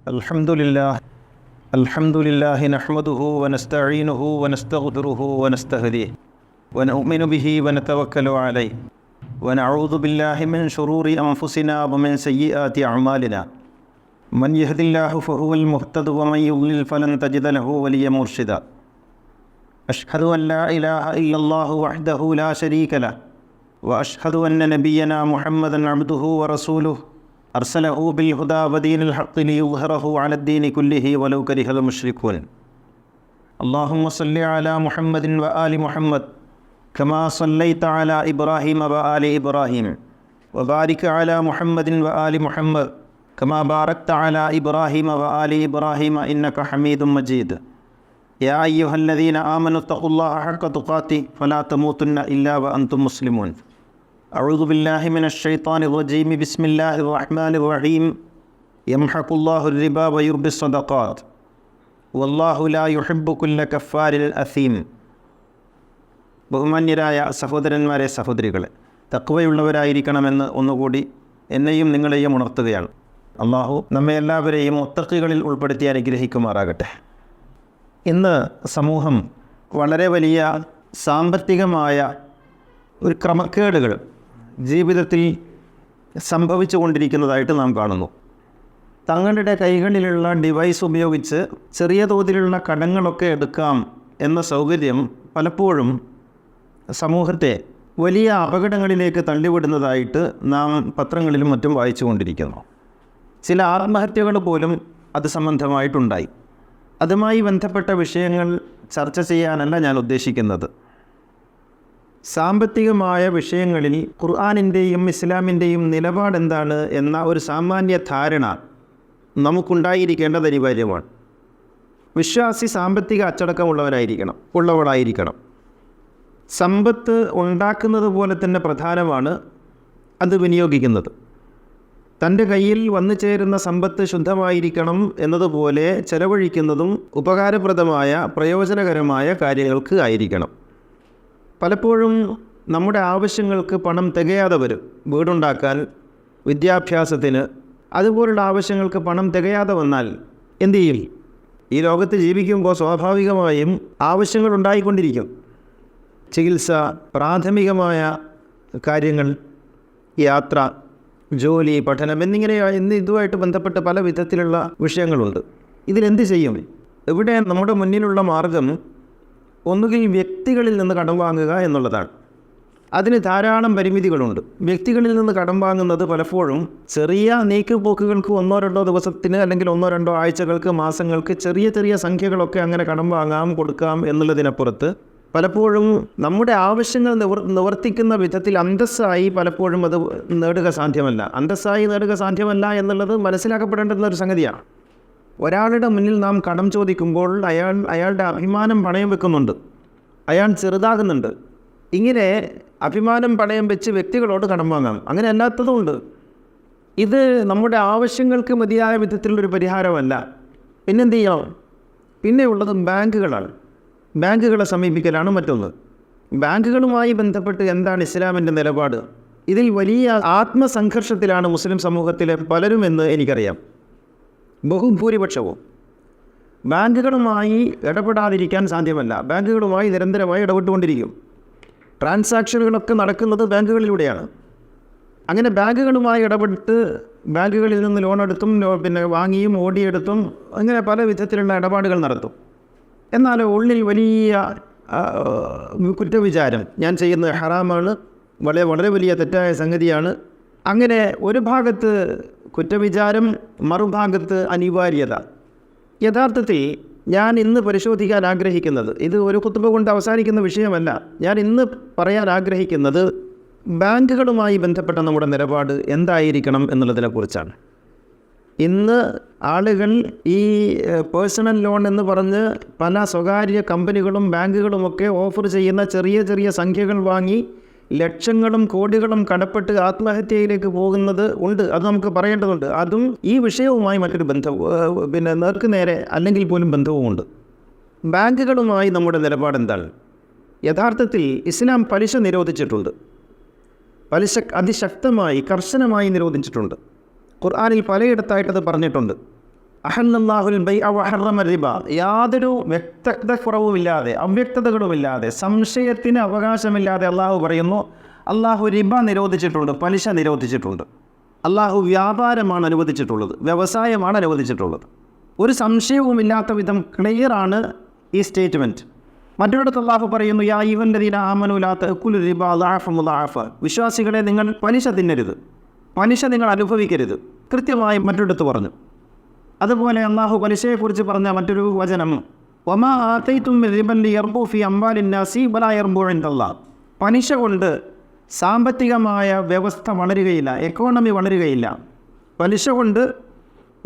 അൽഹംദുലില്ലാഹി നഹ്മദുഹു വനസ്തഈനുഹു വനസ്തഗ്ഫിറുഹു വനസ്തഹ്ദിഹി വനുഅ്മിനു ബിഹി വനതവക്കലു അലൈഹി വനഊദു ബില്ലാഹി മിൻ ശുറൂരി അൻഫുസിനാ വമിൻ സയ്യിആതി അഅ്മാലിനാ മൻ യഹ്ദില്ലാഹു ഫഹുവൽ മുഹ്തദി വമൻ യുദ്ലിൽ ഫലൻ തജിദ ലഹു വലിയ്യൻ മുർഷിദാ. അഷ്ഹദു അൻ ലാ ഇലാഹ ഇല്ലല്ലാഹു വഹ്ദഹു ലാ ശരീക ലഹു വഅഷ്ഹദു അന്ന നബിയ്യനാ മുഹമ്മദൻ അബ്ദുഹു വറസൂലുഹു അർസലഹു ബിൽ ഹുദാ വദീനിൽ ഹഖ് ലിയുദ്ഹിറഹു അലദ്ദീനി കുല്ലിഹി വലൗ കരിഹൽ മുശ്രികൂൻ. അല്ലാഹുമ്മ സ്വല്ലി അലാ മുഹമ്മദിൻ വആലി മുഹമ്മദ് കമാ സ്വല്ലൈത അലാ ഇബ്രാഹീമ വആലി ഇബ്രാഹീം വബാരിക് അലാ മുഹമ്മദിൻ വആലി മുഹമ്മദ് കമാ ബാരക്ത അലാ ഇബ്രാഹീമ വആലി ഇബ്രാഹീമ ഇന്നക ഹമീദും മജീദ്. യാ അയ്യുഹല്ലദീന ആമനു തഖുല്ലാഹ ഹഖ്ക തുഖാതിഹി ഫലാ തമൂതുന്ന ഇല്ലാ വഅൻതും മുസ്ലിമൂൻ. أعوذ بالله من الشيطان الرجيم. بسم الله الرحمن الرحيم. يمحق الله الربا ويربي الصدقات والله لا يحب كل كفار أثيم. ബഹുമാന്യരായ സഹോദരന്മാരെ, സഹോദരികളെ, തഖ്വയുള്ളവരായിരിക്കണമെന്ന് ഒന്നുകൂടി എന്നെയും നിങ്ങളെയും ഉണർത്തുകയാണ്. അള്ളാഹു നമ്മെ എല്ലാവരെയും മുത്തഖികളിൽ ഉൾപ്പെടുത്തി അനുഗ്രഹിക്കുമാറാകട്ടെ. ഇന്ന് സമൂഹം വളരെ വലിയ സാമ്പത്തികമായ ഒരു ക്രമക്കേടുകൾ ജീവിതത്തിൽ സംഭവിച്ചു കൊണ്ടിരിക്കുന്നതായിട്ട് നാം കാണുന്നു. തങ്ങളുടെ കൈകളിലുള്ള ഡിവൈസ് ഉപയോഗിച്ച് ചെറിയ തോതിലുള്ള കടങ്ങളൊക്കെ എടുക്കാം എന്ന സൗകര്യം പലപ്പോഴും സമൂഹത്തെ വലിയ അപകടങ്ങളിലേക്ക് തള്ളിവിടുന്നതായിട്ട് നാം പത്രങ്ങളിലും മറ്റും വായിച്ചു കൊണ്ടിരിക്കുന്നു. ചില ആത്മഹത്യകൾ പോലും അത് സംബന്ധമായിട്ടുണ്ടായി. അതുമായി ബന്ധപ്പെട്ട വിഷയങ്ങൾ ചർച്ച ചെയ്യാനല്ല ഞാൻ ഉദ്ദേശിക്കുന്നത്. സാമ്പത്തികമായ വിഷയങ്ങളിൽ ഖുർആനിൻ്റെയും ഇസ്ലാമിൻ്റെയും നിലപാടെന്താണ് എന്ന ഒരു സാമാന്യ ധാരണ നമുക്കുണ്ടായിരിക്കേണ്ടത് അനിവാര്യമാണ്. വിശ്വാസി സാമ്പത്തിക ഉള്ളവളായിരിക്കണം. സമ്പത്ത് ഉണ്ടാക്കുന്നത് പോലെ തന്നെ പ്രധാനമാണ് അത് വിനിയോഗിക്കുന്നത്. തൻ്റെ കയ്യിൽ വന്നു ചേരുന്ന സമ്പത്ത് ശുദ്ധമായിരിക്കണം എന്നതുപോലെ ചെലവഴിക്കുന്നതും ഉപകാരപ്രദമായ പ്രയോജനകരമായ കാര്യങ്ങൾക്ക് ആയിരിക്കണം. പലപ്പോഴും നമ്മുടെ ആവശ്യങ്ങൾക്ക് പണം തികയാതെ വരും. വീടുണ്ടാക്കാൻ, വിദ്യാഭ്യാസത്തിന്, അതുപോലുള്ള ആവശ്യങ്ങൾക്ക് പണം തികയാതെ വന്നാൽ എന്തു ചെയ്യും? ഈ ലോകത്ത് ജീവിക്കുമ്പോൾ സ്വാഭാവികമായും ആവശ്യങ്ങൾ ഉണ്ടായിക്കൊണ്ടിരിക്കും. ചികിത്സ, പ്രാഥമികമായ കാര്യങ്ങൾ, യാത്ര, ജോലി, പഠനം എന്നിങ്ങനെ ഇതുമായിട്ട് ബന്ധപ്പെട്ട് പല വിധത്തിലുള്ള വിഷയങ്ങളുണ്ട്. ഇതിലെന്ത് ചെയ്യും? ഇവിടെ നമ്മുടെ മുന്നിലുള്ള മാർഗം ഒന്നുകിൽ വ്യക്തികളിൽ നിന്ന് കടം വാങ്ങുക എന്നുള്ളതാണ്. അതിന് ധാരാളം പരിമിതികളുണ്ട്. വ്യക്തികളിൽ നിന്ന് കടം വാങ്ങുന്നത് പലപ്പോഴും ചെറിയ നീക്കുപോക്കുകൾക്ക് 1-2 ദിവസത്തിന് അല്ലെങ്കിൽ 1-2 ആഴ്ചകൾക്ക്, മാസങ്ങൾക്ക് ചെറിയ ചെറിയ സംഖ്യകളൊക്കെ അങ്ങനെ കടം വാങ്ങാം, കൊടുക്കാം എന്നുള്ളതിനപ്പുറത്ത് പലപ്പോഴും നമ്മുടെ ആവശ്യങ്ങൾ നിവർത്തിക്കുന്ന വിധത്തിൽ അന്തസ്സായി പലപ്പോഴും അത് നേടുക സാധ്യമല്ല എന്നുള്ളത് മനസ്സിലാക്കപ്പെടേണ്ടുന്ന ഒരു സംഗതിയാണ്. ഒരാളുടെ മുന്നിൽ നാം കടം ചോദിക്കുമ്പോൾ അയാളുടെ അഭിമാനം പണയം വെക്കുന്നുണ്ട്, അയാൾ ചെറുതാകുന്നുണ്ട്. ഇങ്ങനെ അഭിമാനം പണയം വെച്ച് വ്യക്തികളോട് കടം വാങ്ങാം. അങ്ങനെ അല്ലാത്തതുമുണ്ട്. ഇത് നമ്മുടെ ആവശ്യങ്ങൾക്ക് മതിയായ വിധത്തിലുള്ളൊരു പരിഹാരമല്ല. പിന്നെന്ത് ചെയ്യണം? പിന്നെയുള്ളത് ബാങ്കുകളാണ്. ബാങ്കുകളെ സമീപിക്കലാണ് മറ്റൊന്ന്. ബാങ്കുകളുമായി ബന്ധപ്പെട്ട് എന്താണ് ഇസ്ലാമിൻ്റെ നിലപാട്? ഇതിൽ വലിയ ആത്മസംഘർഷത്തിലാണ് മുസ്ലിം സമൂഹത്തിലെ പലരുമെന്ന് എനിക്കറിയാം. ബഹുഭൂരിപക്ഷവും ബാങ്കുകളുമായി ഇടപെടാതിരിക്കാൻ സാധ്യമല്ല. ബാങ്കുകളുമായി നിരന്തരമായി ഇടപെട്ടുകൊണ്ടിരിക്കും. ട്രാൻസാക്ഷനുകളൊക്കെ നടക്കുന്നത് ബാങ്കുകളിലൂടെയാണ്. അങ്ങനെ ബാങ്കുകളുമായി ഇടപെട്ട് ബാങ്കുകളിൽ നിന്ന് ലോണെടുത്തും വാങ്ങിയും ഓടിയെടുത്തും അങ്ങനെ പല വിധത്തിലുള്ള ഇടപാടുകൾ നടത്തും. എന്നാൽ ഉള്ളിൽ വലിയ കുറ്റവിചാരം, ഞാൻ ചെയ്യുന്നത് ഹറാമാണ്, വളരെ വലിയ തെറ്റായ സംഗതിയാണ്. അങ്ങനെ ഒരു ഭാഗത്ത് കുറ്റവിചാരം, മറുഭാഗത്ത് അനിവാര്യത. യഥാർത്ഥത്തിൽ ഞാൻ ഇന്ന് പരിശോധിക്കാൻ ആഗ്രഹിക്കുന്നത്, ഇത് ഒരു ഖുത്ബ കൊണ്ട് അവസാനിക്കുന്ന വിഷയമല്ല, ഞാൻ ഇന്ന് പറയാൻ ആഗ്രഹിക്കുന്നത് ബാങ്കുകളുമായി ബന്ധപ്പെട്ട നമ്മുടെ നിലപാട് എന്തായിരിക്കണം എന്നുള്ളതിനെക്കുറിച്ചാണ്. ഇന്ന് ആളുകൾ ഈ പേഴ്സണൽ ലോൺ എന്ന് പറഞ്ഞ് പല സ്വകാര്യ കമ്പനികളും ബാങ്കുകളുമൊക്കെ ഓഫർ ചെയ്യുന്ന ചെറിയ ചെറിയ സംഖ്യകൾ വാങ്ങി ലക്ഷങ്ങളും കോടികളും കടപ്പെട്ട് ആത്മഹത്യയിലേക്ക് പോകുന്നത് ഉണ്ട്. അത് നമുക്ക് പറയേണ്ടതുണ്ട്. അതും ഈ വിഷയവുമായി മറ്റൊരു ബന്ധവും നേർക്കുനേരെ അല്ലെങ്കിൽ പോലും ബന്ധവുമുണ്ട്. ബാങ്കുകളുമായി നമ്മുടെ നിലപാടെന്താണ്? യഥാർത്ഥത്തിൽ ഇസ്ലാം പലിശ നിരോധിച്ചിട്ടുണ്ട്. പലിശ അതിശക്തമായി, കർശനമായി നിരോധിച്ചിട്ടുണ്ട്. ഖുർആനിൽ പലയിടത്തായിട്ടത് പറഞ്ഞിട്ടുണ്ട്. അഹല്ലല്ലാഹുൽ ബൈഅ വഹറമ റിബ, യാതൊരു വ്യക്തതക്കുറവുമില്ലാതെ അവ്യക്തതകളുമില്ലാതെ സംശയത്തിന് അവകാശമില്ലാതെ അള്ളാഹു പറയുന്നു, അള്ളാഹു റിബ നിരോധിച്ചിട്ടുണ്ട്, പലിശ നിരോധിച്ചിട്ടുണ്ട്. അള്ളാഹു വ്യാപാരമാണ് അനുവദിച്ചിട്ടുള്ളത്, വ്യവസായമാണ് അനുവദിച്ചിട്ടുള്ളത്. ഒരു സംശയവുമില്ലാത്ത വിധം ക്ലിയറാണ് ഈ സ്റ്റേറ്റ്മെൻറ്റ്. മറ്റൊരിടത്ത് അള്ളാഹു പറയുന്നു, യാ അയ്യുഹല്ലദീന ആമനൂ ലാ തഅകുലു റിബ അദ്ആഫൻ മുദ്ആഫ, വിശ്വാസികളെ നിങ്ങൾ പലിശ തിന്നരുത്, പലിശ നിങ്ങൾ അനുഭവിക്കരുത്, കൃത്യമായി മറ്റൊരിടത്ത് പറഞ്ഞു. അതുപോലെ അള്ളാഹു പലിശയെക്കുറിച്ച് പറഞ്ഞ മറ്റൊരു വചനം, വമാ ആതൈതും മിൻ റിബൻ ലിയർബു ഫി അംവാലിന്നാസി വലാ യർബു ഇൻദല്ലാഹ്, പലിശ കൊണ്ട് സാമ്പത്തികമായ വ്യവസ്ഥ വളരുകയില്ല, എക്കോണമി വളരുകയില്ല. പലിശ കൊണ്ട്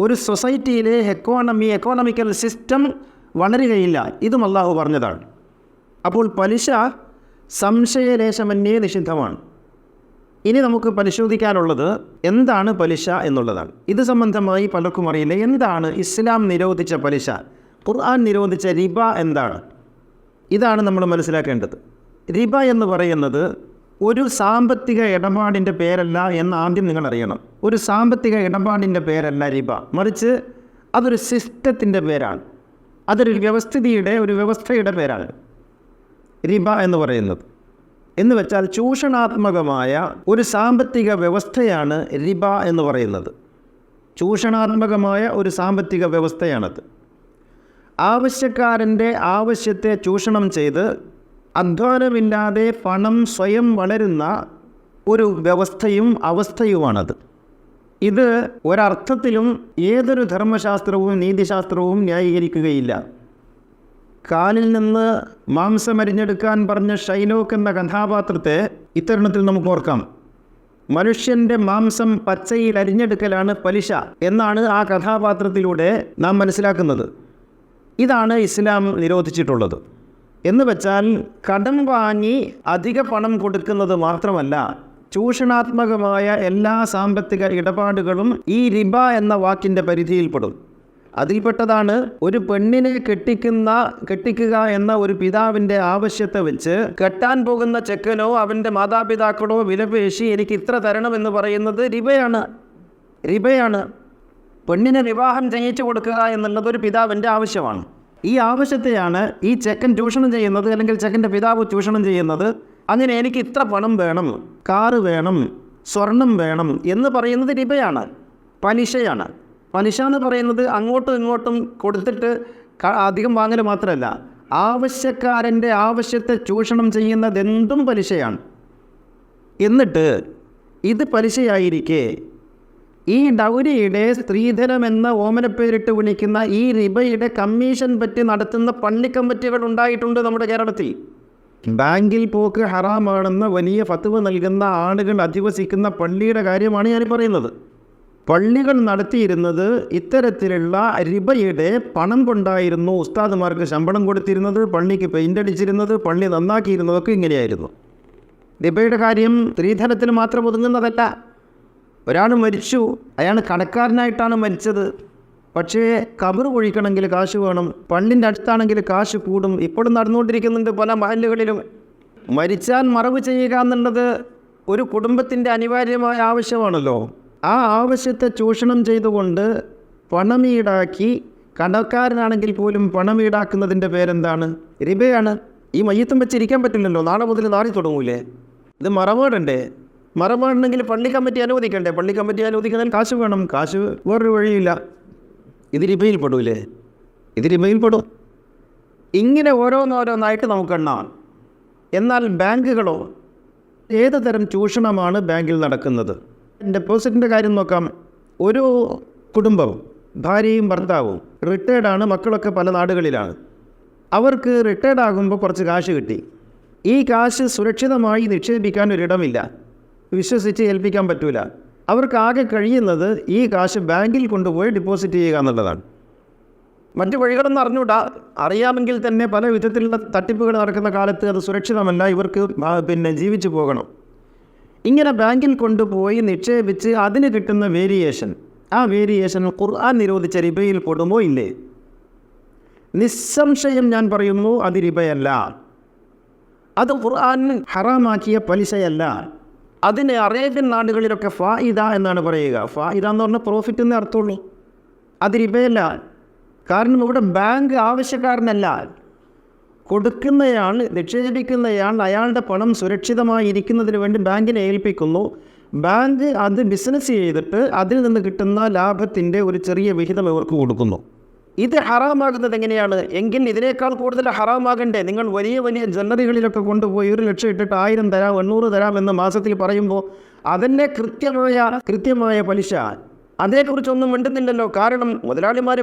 ഒരു സൊസൈറ്റിയിലെ എക്കോണമിക്കൽ സിസ്റ്റം വളരുകയില്ല. ഇതും അള്ളാഹു പറഞ്ഞതാണ്. അപ്പോൾ പലിശ സംശയലേശമന്യേ നിഷിദ്ധമാണ്. ഇനി നമുക്ക് പരിശോധിക്കാനുള്ളത് എന്താണ് പലിശ എന്നുള്ളതാണ്. ഇത് സംബന്ധമായി പലർക്കും അറിയില്ല. എന്താണ് ഇസ്ലാം നിരോധിച്ച പലിശ? ഖുർആൻ നിരോധിച്ച റിബ എന്താണ്? ഇതാണ് നമ്മൾ മനസ്സിലാക്കേണ്ടത്. റിബ എന്ന് പറയുന്നത് ഒരു സാമ്പത്തിക ഇടപാടിൻ്റെ പേരല്ല എന്ന് ആദ്യം നിങ്ങൾ അറിയണം. ഒരു സാമ്പത്തിക ഇടപാടിൻ്റെ പേരല്ല റിബ, മറിച്ച് അതൊരു സിസ്റ്റത്തിൻ്റെ പേരാണ്. അതൊരു വ്യവസ്ഥയുടെ പേരാണ് റിബ എന്ന് പറയുന്നത്. എന്ന് വെച്ചാൽ ചൂഷണാത്മകമായ ഒരു സാമ്പത്തിക വ്യവസ്ഥയാണ് റിബ എന്ന് പറയുന്നത്. ചൂഷണാത്മകമായ ഒരു സാമ്പത്തിക വ്യവസ്ഥയാണത്. ആവശ്യക്കാരൻ്റെ ആവശ്യത്തെ ചൂഷണം ചെയ്ത് അധ്വാനമില്ലാതെ പണം സ്വയം വളരുന്ന ഒരു വ്യവസ്ഥയും അവസ്ഥയുമാണത്. ഇത് ഒരർത്ഥത്തിലും ഏതൊരു ധർമ്മശാസ്ത്രവും നീതിശാസ്ത്രവും ന്യായീകരിക്കുകയില്ല. കാലിൽ നിന്ന് മാംസമരിഞ്ഞെടുക്കാൻ പറഞ്ഞ ഷൈലോക്ക് എന്ന കഥാപാത്രത്തെ ഇത്തരുണത്തിൽ നമുക്ക് ഓർക്കാം. മനുഷ്യൻ്റെ മാംസം പച്ചയിൽ അരിഞ്ഞെടുക്കലാണ് പലിശ എന്നാണ് ആ കഥാപാത്രത്തിലൂടെ നാം മനസ്സിലാക്കുന്നത്. ഇതാണ് ഇസ്ലാം നിരോധിച്ചിട്ടുള്ളത്. എന്ന് വെച്ചാൽ കടം വാങ്ങി അധിക പണം കൊടുക്കുന്നത് മാത്രമല്ല, ചൂഷണാത്മകമായ എല്ലാ സാമ്പത്തിക ഇടപാടുകളും ഈ റിബ എന്ന വാക്കിൻ്റെ പരിധിയിൽപ്പെടും. അതിൽപ്പെട്ടതാണ് ഒരു പെണ്ണിനെ കെട്ടിക്കുക എന്ന ഒരു പിതാവിൻ്റെ ആവശ്യത്തെ വെച്ച് കെട്ടാൻ പോകുന്ന ചെക്കനോ അവൻ്റെ മാതാപിതാക്കളോ വിലപേശി എനിക്ക് ഇത്ര തരണമെന്ന് പറയുന്നത് റിബയാണ്. പെണ്ണിനെ വിവാഹം ചെയ്യിച്ചു കൊടുക്കുക എന്നുള്ളത് ഒരു പിതാവിൻ്റെ ആവശ്യമാണ്. ഈ ആവശ്യത്തെയാണ് ഈ ചെക്കൻ ചൂഷണം ചെയ്യുന്നത്, അല്ലെങ്കിൽ ചെക്കൻ്റെ പിതാവ് ചൂഷണം ചെയ്യുന്നത്. അങ്ങനെ എനിക്ക് ഇത്ര പണം വേണം, കാറ് വേണം, സ്വർണം വേണം എന്ന് പറയുന്നത് റിബയാണ്, പലിശയാണ്. പലിശ എന്ന് പറയുന്നത് അങ്ങോട്ടും ഇങ്ങോട്ടും കൊടുത്തിട്ട് അധികം വാങ്ങൽ മാത്രമല്ല, ആവശ്യക്കാരൻ്റെ ആവശ്യത്തെ ചൂഷണം ചെയ്യുന്നതെന്തും പലിശയാണ്. എന്നിട്ട് ഇത് പലിശയായിരിക്കെ ഈ ഡൗരിയുടെ സ്ത്രീധനമെന്ന ഓമനപ്പേരിട്ട് വിളിക്കുന്ന ഈ റിബയുടെ കമ്മീഷൻ പറ്റി നടത്തുന്ന പള്ളി കമ്മിറ്റികൾ ഉണ്ടായിട്ടുണ്ട് നമ്മുടെ കേരളത്തിൽ. ബാങ്കിൽ പോക്ക് ഹറാമാണെന്ന് വലിയ ഫത്വ നൽകുന്ന ആളുകൾ അധിവസിക്കുന്ന പള്ളിയുടെ കാര്യമാണ് ഞാൻ പറയുന്നത്. പള്ളികൾ നടത്തിയിരുന്നത് ഇത്തരത്തിലുള്ള റിബയുടെ പണം കൊണ്ടായിരുന്നു. ഉസ്താദുമാർക്ക് ശമ്പളം കൊടുത്തിരുന്നത്, പള്ളിക്ക് പെയിൻ്റ് അടിച്ചിരുന്നത്, പള്ളി നന്നാക്കിയിരുന്നതൊക്കെ ഇങ്ങനെയായിരുന്നു. റിബയുടെ കാര്യം സ്ത്രീധനത്തിൽ മാത്രം ഒതുങ്ങുന്നതല്ല. ഒരാൾ മരിച്ചു, അയാൾ കടക്കാരനായിട്ടാണ് മരിച്ചത്, പക്ഷേ കബറ് കുഴിക്കണമെങ്കിൽ കാശ് വേണം, പള്ളിൻ്റെ അടുത്താണെങ്കിൽ കാശ് കൂടും. ഇപ്പോഴും നടന്നുകൊണ്ടിരിക്കുന്നുണ്ട് പല മഹല്ലുകളിലും. മരിച്ചാൽ മറവ് ചെയ്യുക എന്നുള്ളത് ഒരു കുടുംബത്തിൻ്റെ അനിവാര്യമായ ആവശ്യമാണല്ലോ. ആ ആവശ്യത്തെ ചൂഷണം ചെയ്തുകൊണ്ട് പണമീടാക്കി, കടക്കാരനാണെങ്കിൽ പോലും പണമീടാക്കുന്നതിൻ്റെ പേരെന്താണ്? റിബയാണ്. ഈ മയ്യത്തും വെച്ചിരിക്കാൻ പറ്റില്ലല്ലോ, നാളെ മുതൽ നാറി തുടങ്ങൂലേ? ഇത് മറമാടണ്ടേ? മറമാടണമെങ്കിൽ പള്ളി കമ്മിറ്റി അനുവദിക്കണ്ടേ? പള്ളി കമ്മിറ്റി അനുവദിക്കുന്നതിൽ കാശ് വേണം. കാശ് വേറൊരു വഴിയില്ല. ഇത് റിബയിൽ പെടൂലേ? ഇത് റിബയിൽ പെടും. ഇങ്ങനെ ഓരോന്നോരോന്നായിട്ട് നമുക്കെണ്ണാം. എന്നാൽ ബാങ്കുകളോ? ഏത് തരം ചൂഷണമാണ് ബാങ്കിൽ നടക്കുന്നത്? ഡെപ്പോസിറ്റിൻ്റെ കാര്യം നോക്കാം. ഒരു കുടുംബം, ഭാര്യയും ഭർത്താവും റിട്ടയർഡാണ്, മക്കളൊക്കെ പല നാടുകളിലാണ്. അവർക്ക് റിട്ടയർഡ് ആകുമ്പോൾ കുറച്ച് കാശ് കിട്ടി. ഈ കാശ് സുരക്ഷിതമായി നിക്ഷേപിക്കാൻ ഒരിടമില്ല, വിശ്വസിച്ച് ഏൽപ്പിക്കാൻ പറ്റൂല. അവർക്ക് ആകെ കഴിയുന്നത് ഈ കാശ് ബാങ്കിൽ കൊണ്ടുപോയി ഡെപ്പോസിറ്റ് ചെയ്യുക എന്നുള്ളതാണ്. മറ്റു വഴികളൊന്നും അറിഞ്ഞൂടാ. അറിയാമെങ്കിൽ തന്നെ പല വിധത്തിലുള്ള തട്ടിപ്പുകൾ നടക്കുന്ന കാലത്ത് അത് സുരക്ഷിതമല്ല, ഇവർക്ക് ജീവിച്ചു പോകണം. ഇങ്ങനെ ബാങ്കിൽ കൊണ്ടുപോയി നിക്ഷേപിച്ച് അതിന് കിട്ടുന്ന വേരിയേഷൻ, ആ വേരിയേഷൻ ഖുർആൻ നിരോധിച്ച റിബയിൽ പെടുമോ ഇല്ലേ? നിസ്സംശയം ഞാൻ പറയുന്നു, അത് റിബയല്ല. അത് ഖുർആൻ ഹറാമാക്കിയ പലിശയല്ല. അതിന് അറേബ്യൻ നാടുകളിലൊക്കെ ഫായിദ എന്നാണ് പറയുക. ഫായിദ എന്ന് പറഞ്ഞാൽ പ്രോഫിറ്റ് എന്നേ അർത്ഥമുള്ളൂ. അത് റിബയല്ല. കാരണം ഇവിടെ ബാങ്ക് ആവശ്യക്കാരനല്ല, കൊടുക്കുന്നയാൾ, നിക്ഷേപിക്കുന്നയാൾ അയാളുടെ പണം സുരക്ഷിതമായി ഇരിക്കുന്നതിന് വേണ്ടി ബാങ്കിനെ ഏൽപ്പിക്കുന്നു. ബാങ്ക് അത് ബിസിനസ് ചെയ്തിട്ട് അതിൽ നിന്ന് കിട്ടുന്ന ലാഭത്തിൻ്റെ ഒരു ചെറിയ വിഹിതം ഇവർക്ക് കൊടുക്കുന്നു. ഇത് ഹറാമാകുന്നത് എങ്ങനെയാണ്? എങ്കിൽ ഇതിനേക്കാൾ കൂടുതൽ ഹറാമാകണ്ടേ? നിങ്ങൾ വലിയ വലിയ ജ്വല്ലറികളിലൊക്കെ കൊണ്ടുപോയി 1 ലക്ഷം ഇട്ടിട്ട് 1000 തരാം 800 തരാം എന്ന് മാസത്തിൽ പറയുമ്പോൾ അതിൻ്റെ കൃത്യമായ പലിശ, അതേക്കുറിച്ചൊന്നും മിണ്ടുന്നില്ലല്ലോ. കാരണം മുതലാളിമാർ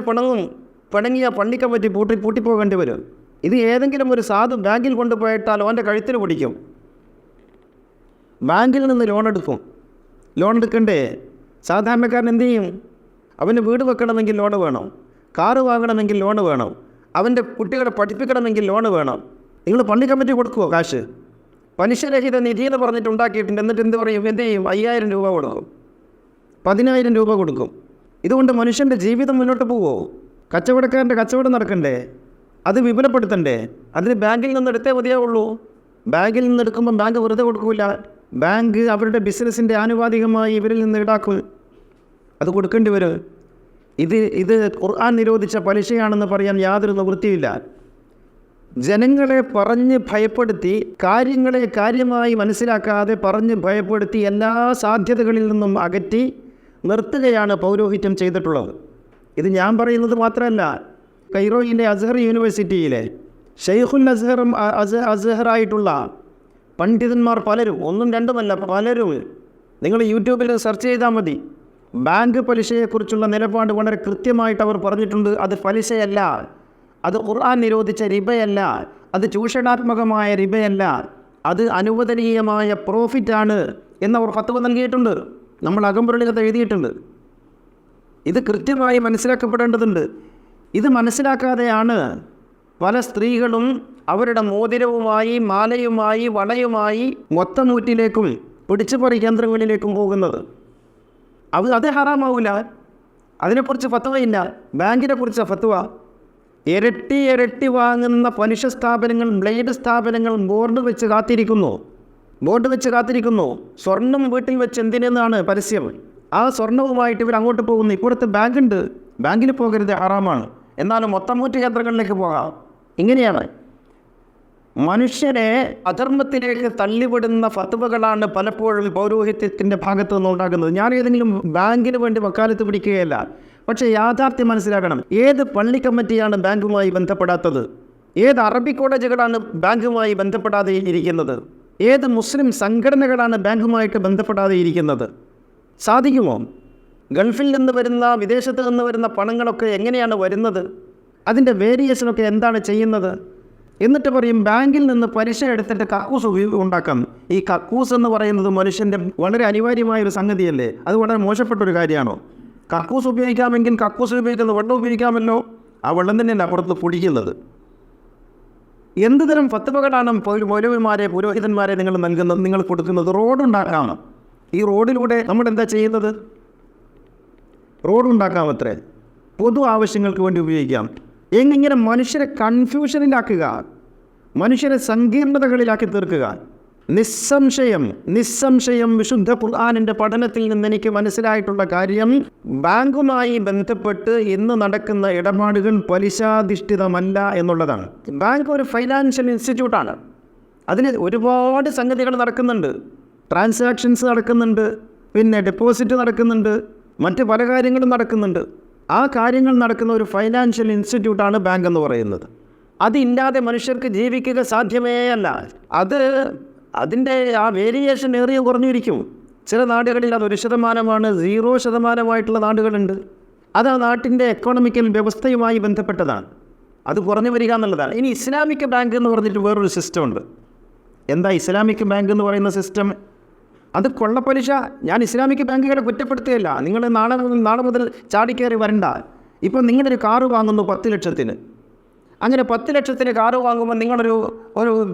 പിണങ്ങിയ പള്ളിക്കമ്പറ്റി പൂട്ടിപ്പോകേണ്ടി വരും. ഇത് ഏതെങ്കിലും ഒരു സാധു ബാങ്കിൽ കൊണ്ടുപോയിട്ടാൽ അവൻ്റെ കഴുത്തിന് പിടിക്കും. ബാങ്കിൽ നിന്ന് ലോൺ എടുക്കണ്ടേ? സാധാരണക്കാരൻ എന്ത് ചെയ്യും? അവന് വീട് വെക്കണമെങ്കിൽ ലോണ് വേണം, കാറ് വാങ്ങണമെങ്കിൽ ലോണ് വേണം, അവൻ്റെ കുട്ടികളെ പഠിപ്പിക്കണമെങ്കിൽ ലോണ് വേണം. നിങ്ങൾ പള്ളി കമ്മിറ്റി കൊടുക്കുമോ കാശ്? പലിശരഹിത നിധി എന്ന് പറഞ്ഞിട്ട് ഉണ്ടാക്കിയിട്ടുണ്ട്. എന്നിട്ട് എന്ത് ചെയ്യും? 5000 രൂപ കൊടുക്കും, 10000 രൂപ കൊടുക്കും. ഇതുകൊണ്ട് മനുഷ്യൻ്റെ ജീവിതം മുന്നോട്ട് പോവുമോ? കച്ചവടക്കാരൻ്റെ കച്ചവടം നടക്കണ്ടേ? അത് വിപുലപ്പെടുത്തണ്ടേ? അതിന് ബാങ്കിൽ നിന്ന് എടുത്തേ മതിയാവുള്ളൂ. ബാങ്കിൽ നിന്ന് എടുക്കുമ്പോൾ ബാങ്ക് വെറുതെ കൊടുക്കില്ല. ബാങ്ക് അവരുടെ ബിസിനസ്സിൻ്റെ ആനുപാതികമായി ഇവരിൽ നിന്ന് ഈടാക്കും. അത് കൊടുക്കേണ്ടി വരും. ഇത് ഖുർആൻ നിരോധിച്ച പലിശയാണെന്ന് പറയാൻ യാതൊരു നിവൃത്തിയില്ല. ജനങ്ങളെ പറഞ്ഞ് ഭയപ്പെടുത്തി, കാര്യമായി മനസ്സിലാക്കാതെ പറഞ്ഞ് ഭയപ്പെടുത്തി എല്ലാ സാധ്യതകളിൽ നിന്നും അകറ്റി നിർത്തുകയാണ് പൗരോഹിത്യം ചെയ്തിട്ടുള്ളത്. ഇത് ഞാൻ പറയുന്നത് മാത്രമല്ല, കൈറോയിലെ അസ്ഹർ യൂണിവേഴ്സിറ്റിയിലെ ഷെയ്ഖുൽ അസ്ഹറായിട്ടുള്ള പണ്ഡിതന്മാർ പലരും, 1 2 അല്ല, പലരും, നിങ്ങൾ യൂട്യൂബിൽ സെർച്ച് ചെയ്താൽ മതി, ബാങ്ക് പലിശയെക്കുറിച്ചുള്ള നിലപാട് വളരെ കൃത്യമായിട്ട് അവർ പറഞ്ഞിട്ടുണ്ട്. അത് പലിശയല്ല, അത് ഖുർആൻ നിരോധിച്ച റിബയല്ല, അത് ചൂഷണാത്മകമായ റിബയല്ല, അത് അനുവദനീയമായ പ്രോഫിറ്റാണ് എന്നവർ ഫത്വ നൽകിയിട്ടുണ്ട്. നമ്മൾ അകമ്പുരളികത്ത് എഴുതിയിട്ടുണ്ട്. ഇത് കൃത്യമായി മനസ്സിലാക്കപ്പെടേണ്ടതുണ്ട്. ഇത് മനസ്സിലാക്കാതെയാണ് പല സ്ത്രീകളും അവരുടെ മോതിരവുമായി, മാലയുമായി, വളയുമായി മൊത്തനൂറ്റിലേക്കും പിടിച്ചുപറി കേന്ദ്രങ്ങളിലേക്കും പോകുന്നത്. അത് ഹറാമാവില്ല. അതിനെക്കുറിച്ച് ഫത്വയില്ല. ബാങ്കിനെ കുറിച്ച് ഫത്വ. ഇരട്ടി വാങ്ങുന്ന പലിശ സ്ഥാപനങ്ങൾ, ബ്ലേഡ് സ്ഥാപനങ്ങൾ ബോർഡ് വെച്ച് കാത്തിരിക്കുന്നു. സ്വർണം വീട്ടിൽ വെച്ച് എന്തിനെന്നാണ് പരസ്യം. ആ സ്വർണവുമായിട്ട് ഇവർ അങ്ങോട്ട് പോകുന്നു. ഇപ്പോഴത്തെ ബാങ്കുണ്ട്, ബാങ്കിൽ പോകരുത്, ഹറാമാണ്. എന്നാലും മൊത്തമൂറ്റ് കേന്ദ്രങ്ങളിലേക്ക് പോകാം. ഇങ്ങനെയാണ് മനുഷ്യരെ അധർമ്മത്തിലേക്ക് തള്ളിവിടുന്ന ഫത്വകളാണ് പലപ്പോഴും പൗരോഹിത്യത്തിൻ്റെ ഭാഗത്തു നിന്നുണ്ടാകുന്നത്. ഞാൻ ഏതെങ്കിലും ബാങ്കിന് വേണ്ടി വക്കാലത്ത് പിടിക്കുകയല്ല. പക്ഷേ യാഥാർത്ഥ്യം മനസ്സിലാക്കണം. ഏത് പള്ളി കമ്മിറ്റിയാണ് ബാങ്കുമായി ബന്ധപ്പെടാത്തത്? ഏത് അറബി കോളേജുകളാണ് ബാങ്കുമായി ബന്ധപ്പെടാതെ ഇരിക്കുന്നത്? ഏത് മുസ്ലിം സംഘടനകളാണ് ബാങ്കുമായിട്ട് ബന്ധപ്പെടാതെ ഇരിക്കുന്നത്? സാധിക്കുമോ? ഗൾഫിൽ നിന്ന് വരുന്ന, വിദേശത്ത് നിന്ന് വരുന്ന പണങ്ങളൊക്കെ എങ്ങനെയാണ് വരുന്നത്? അതിൻ്റെ വേരിയേഷനൊക്കെ എന്താണ് ചെയ്യുന്നത്? എന്നിട്ട് പറയും ബാങ്കിൽ നിന്ന് പലിശ എടുത്തിട്ട് കക്കൂസ് ഉണ്ടാക്കാം. ഈ കക്കൂസ് എന്ന് പറയുന്നത് മനുഷ്യൻ്റെ വളരെ അനിവാര്യമായൊരു സംഗതിയല്ലേ? അത് വളരെ മോശപ്പെട്ടൊരു കാര്യമാണോ? കക്കൂസ് ഉപയോഗിക്കാമെങ്കിൽ കക്കൂസ് ഉപയോഗിക്കുന്ന വെള്ളം ഉപയോഗിക്കാമല്ലോ. ആ വെള്ളം തന്നെയല്ല പുറത്ത് കുടിക്കുന്നത്. എന്ത് തരം ഫത്വകളാണ് മൗലവിമാരെ, പുരോഹിതന്മാരെ നിങ്ങൾ കൊടുക്കുന്നത്? റോഡുണ്ടാക്കാം. ഈ റോഡിലൂടെ നമ്മളെന്താ ചെയ്യുന്നത്? റോഡുണ്ടാക്കാം, അത്രേ. പൊതു ആവശ്യങ്ങൾക്ക് വേണ്ടി ഉപയോഗിക്കാം. ഇങ്ങനെ മനുഷ്യരെ കൺഫ്യൂഷനിലാക്കുക, മനുഷ്യരെ സങ്കീർണതകളിലാക്കി തീർക്കുക. നിസ്സംശയം വിശുദ്ധ ഖുർആനിൻ്റെ പഠനത്തിൽ നിന്ന് എനിക്ക് മനസ്സിലായിട്ടുള്ള കാര്യം, ബാങ്കുമായി ബന്ധപ്പെട്ട് ഇന്ന് നടക്കുന്ന ഇടപാടുകൾ പലിശാധിഷ്ഠിതമല്ല എന്നുള്ളതാണ്. ബാങ്ക് ഒരു ഫൈനാൻഷ്യൽ ഇൻസ്റ്റിറ്റ്യൂട്ടാണ്. അതിന് ഒരുപാട് സംഗതികൾ നടക്കുന്നുണ്ട്. ട്രാൻസാക്ഷൻസ് നടക്കുന്നുണ്ട്, പിന്നെ ഡെപ്പോസിറ്റ് നടക്കുന്നുണ്ട്, മറ്റ് പല കാര്യങ്ങളും നടക്കുന്നുണ്ട്. ആ കാര്യങ്ങൾ നടക്കുന്ന ഒരു ഫൈനാൻഷ്യൽ ഇൻസ്റ്റിറ്റ്യൂട്ടാണ് ബാങ്ക് എന്ന് പറയുന്നത്. അതില്ലാതെ മനുഷ്യർക്ക് ജീവിക്കുക സാധ്യമേ അല്ല. അതിൻ്റെ ആ വേരിയേഷൻ ഏറിയും കുറഞ്ഞിരിക്കും. ചില നാടുകളിൽ അത് 1% 0% നാടുകളുണ്ട്. അത് ആ നാട്ടിൻ്റെ എക്കോണമിക്കൽ വ്യവസ്ഥയുമായി ബന്ധപ്പെട്ടതാണ്. അത് കുറഞ്ഞു വരിക എന്നുള്ളതാണ്. ഇനി ഇസ്ലാമിക് ബാങ്ക് എന്ന് പറഞ്ഞിട്ട് വേറൊരു സിസ്റ്റം ഉണ്ട്. എന്താ ഇസ്ലാമിക് ബാങ്ക് എന്ന് പറയുന്ന സിസ്റ്റം? അത് കൊള്ളപ്പലിശ. ഞാൻ ഇസ്ലാമിക് ബാങ്കുകളെ കുറ്റപ്പെടുത്തുകയല്ല. നിങ്ങൾ നാളെ മുതൽ ചാടിക്കയറി വരണ്ട. ഇപ്പം നിങ്ങളൊരു കാറ് വാങ്ങുന്നു 10 ലക്ഷത്തിന്. അങ്ങനെ 10 ലക്ഷത്തിന് കാറ് വാങ്ങുമ്പോൾ നിങ്ങളൊരു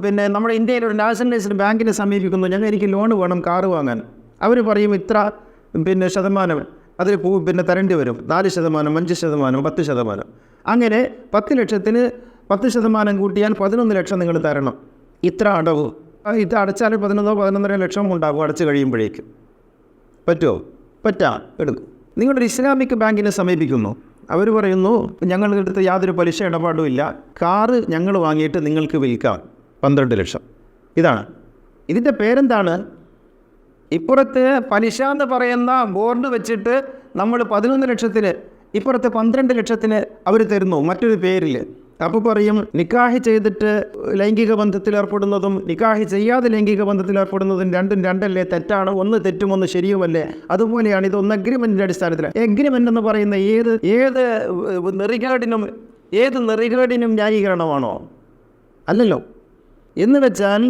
പിന്നെ നമ്മുടെ ഇന്ത്യയിലൊരു നാഷണലൈസ്ഡ് ബാങ്കിനെ സമീപിക്കുന്നു. എനിക്ക് ലോൺ വേണം കാറ് വാങ്ങാൻ. അവർ പറയും ഇത്ര ശതമാനം അതിൽ തരേണ്ടി വരും. 4%, 5%, 10%. അങ്ങനെ 10 ലക്ഷത്തിന് 10% കൂട്ടിയാൽ 11 ലക്ഷം നിങ്ങൾ തരണം. ഇത്ര അടവ്. ഇത് അടച്ചാൽ 11-11.5 ലക്ഷം ഉണ്ടാകും അടച്ചു കഴിയുമ്പോഴേക്കും. പറ്റുമോ? പറ്റാം, എടുക്കും. നിങ്ങളൊരു ഇസ്ലാമിക് ബാങ്കിനെ സമീപിക്കുന്നു. അവർ പറയുന്നു ഞങ്ങളുടെ അടുത്ത് യാതൊരു പലിശ ഇടപാടുമില്ല, കാറ് ഞങ്ങൾ വാങ്ങിയിട്ട് നിങ്ങൾക്ക് വിൽക്കാം 12 ലക്ഷം. ഇതാണ് ഇതിൻ്റെ പേരെന്താണ്? ഇപ്പുറത്ത് പലിശ എന്ന് പറയുന്ന ബോർഡ് വെച്ചിട്ട് നമ്മൾ 11 ലക്ഷത്തിന് ഇപ്പുറത്ത് 12 ലക്ഷത്തിന് അവർ തരുന്നു മറ്റൊരു പേരിൽ. അപ്പോൾ പറയും നിക്കാഹ് ചെയ്തിട്ട് ലൈംഗിക ബന്ധത്തിൽ ഏർപ്പെടുന്നതും നിക്കാഹ് ചെയ്യാതെ ലൈംഗിക ബന്ധത്തിൽ ഏർപ്പെടുന്നതും രണ്ടും രണ്ടല്ലേ, തെറ്റാണ്, ഒന്ന് തെറ്റും ഒന്ന് ശരിയുമല്ലേ. അതുപോലെയാണ് ഇതൊന്ന് അഗ്രിമെൻറ്റിൻ്റെ അടിസ്ഥാനത്തിൽ. എഗ്രിമെൻ്റ് എന്ന് പറയുന്ന ഏത് നെറികേടിനും ന്യായീകരണമാണോ? അല്ലല്ലോ. എന്ന് വെച്ചാൽ